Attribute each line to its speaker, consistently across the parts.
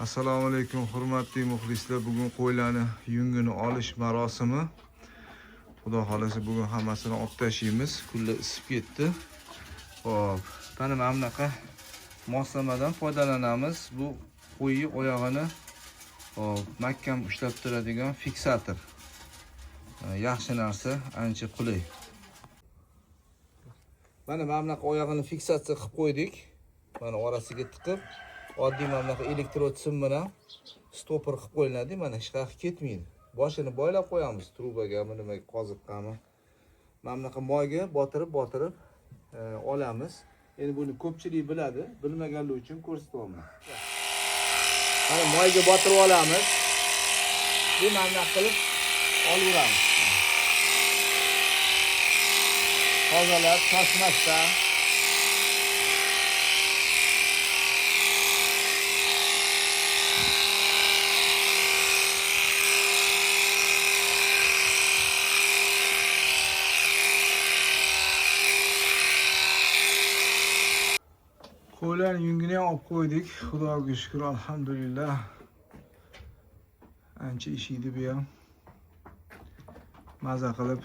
Speaker 1: Assalomu alaykum hurmatli muxlislar. Bugun qo'ylarni yungini olish marosimi. Xudo xolasa bugun hammasini olib tashlaymiz. Kunlar isib ketdi. Xo'p, mana bunaqa moslamadan foydalanamiz. Bu qo'yni oyog'ini mahkam ushlab turadigan fiksator. Yaxshi narsa, ancha qulay. Mana bunaqa oyog'ini fiksatsiya qilib qo'ydik. Mana orasiga tiqib, oddiy bunaqa elektrod sim bilan stopper qilib qo'yiladi. Mana hech qayerga ketmaydi. Boshini boylab qo'yamiz trubaga, nimaga, qoziqqami. Mana bunaqa moyga botirib olamiz. Endi buni ko'pchilik biladi, bilmaganlar uchun ko'rsatyapman. Mana moyga botirib olamiz. Bu mana qilib olaveramiz. Tozalab, toshmasdan. Qo'ylar yungini ham olib qo'ydik. Xudoga shukr, alhamdulillah. Ancha ishiydi bu ham. Maza qilib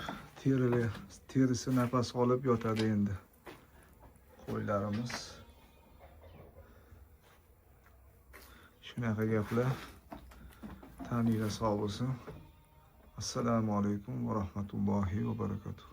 Speaker 1: terisi nafas olib yotadi endi qo'ylarimiz. Shunaqa gaplar. Taninglar sog' bo'lsin. Assalomu alaykum va rahmatullohi va barakatuh.